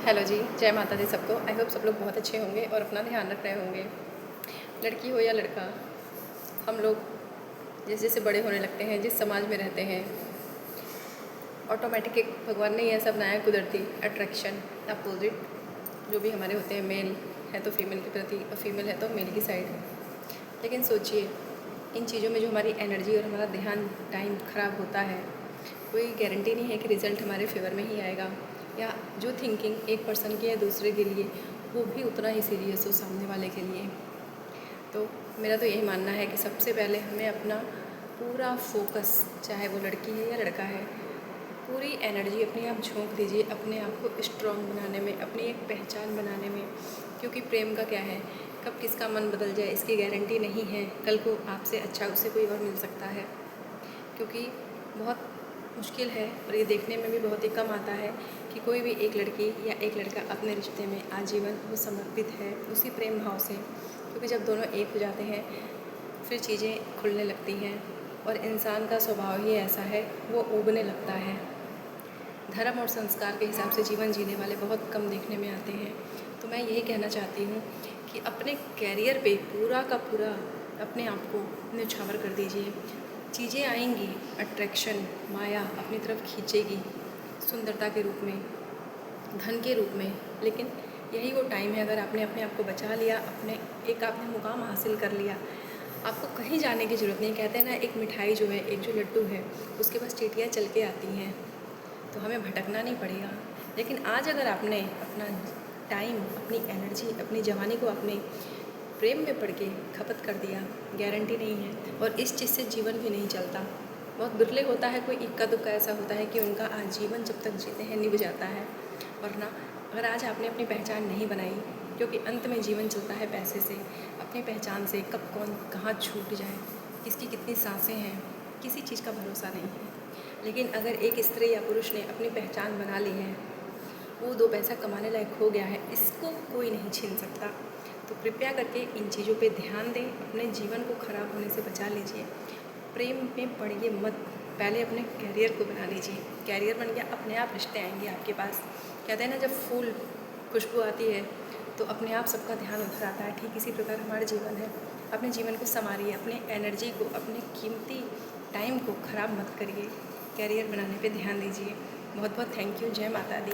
Hello जी, जय माता दी सबको। आई होप सब लोग बहुत अच्छे होंगे और अपना ध्यान रख रहे होंगे। लड़की हो या लड़का, हम लोग जैसे जैसे बड़े होने लगते हैं, जिस समाज में रहते हैं, ऑटोमेटिक एक भगवान ने यह सब बनाया कुदरती अट्रैक्शन, अपोजिट जो भी हमारे होते हैं, मेल है तो फीमेल के प्रति और फीमेल है तो मेल की साइड। लेकिन सोचिए, इन चीज़ों में जो हमारी एनर्जी और हमारा ध्यान टाइम ख़राब होता है, कोई गारंटी नहीं है कि रिज़ल्ट हमारे फेवर में ही आएगा, या जो थिंकिंग एक पर्सन की है दूसरे के लिए वो भी उतना ही सीरियस हो सामने वाले के लिए। तो मेरा तो यही मानना है कि सबसे पहले हमें अपना पूरा फोकस, चाहे वो लड़की है या लड़का है, पूरी एनर्जी अपने आप झोंक दीजिए अपने आप को स्ट्रॉन्ग बनाने में, अपनी एक पहचान बनाने में। क्योंकि प्रेम का क्या है, कब किसका मन बदल जाए इसकी गारंटी नहीं है। कल को आपसे अच्छा उसे कोई और मिल सकता है। क्योंकि बहुत मुश्किल है और ये देखने में भी बहुत ही कम आता है कि कोई भी एक लड़की या एक लड़का अपने रिश्ते में आजीवन वो समर्पित है उसी प्रेम भाव से। क्योंकि जब दोनों एक हो जाते हैं फिर चीज़ें खुलने लगती हैं और इंसान का स्वभाव ही ऐसा है, वो उबने लगता है। धर्म और संस्कार के हिसाब से जीवन जीने वाले बहुत कम देखने में आते हैं। तो मैं यही कहना चाहती हूँ कि अपने कैरियर पे पूरा का पूरा अपने आप को न्यौछावर कर दीजिए। चीज़ें आएंगी, अट्रैक्शन, माया अपनी तरफ खींचेगी, सुंदरता के रूप में, धन के रूप में। लेकिन यही वो टाइम है, अगर आपने अपने आप को बचा लिया, अपने एक आपने मुकाम हासिल कर लिया, आपको कहीं जाने की ज़रूरत नहीं। कहते हैं ना, एक मिठाई जो है, एक जो लड्डू है, उसके पास चींटियाँ चल के आती हैं, तो हमें भटकना नहीं पड़ेगा। लेकिन आज अगर आपने अपना टाइम, अपनी एनर्जी, अपनी जवानी को अपने प्रेम में पड़ के खपत कर दिया, गारंटी नहीं है। और इस चीज़ से जीवन भी नहीं चलता। बहुत बिरले होता है, कोई इक्का दुक्का ऐसा होता है कि उनका आजीवन जब तक जीते हैं निभ जाता है। वरना अगर आज आपने अपनी पहचान नहीं बनाई, क्योंकि अंत में जीवन चलता है पैसे से, अपनी पहचान से, कब कौन कहाँ छूट जाए, किसकी कितनी सांसें हैं, किसी चीज़ का भरोसा नहीं है। लेकिन अगर एक स्त्री या पुरुष ने अपनी पहचान बना ली है, वो दो पैसा कमाने लायक हो गया है, इसको कोई नहीं छीन सकता। तो कृपया करके इन चीज़ों पे ध्यान दें, अपने जीवन को ख़राब होने से बचा लीजिए। प्रेम में पड़िए मत, पहले अपने कैरियर को बना लीजिए। कैरियर बन गया, अपने आप रिश्ते आएंगे आपके पास। कहते हैं ना, जब फूल खुशबू आती है तो अपने आप सबका ध्यान उधर आता है। ठीक इसी प्रकार हमारा जीवन है। अपने जीवन को संवारिए, अपने एनर्जी को, अपने कीमती टाइम को ख़राब मत करिए। कैरियर बनाने पे ध्यान दीजिए। बहुत बहुत थैंक यू। जय माता दी।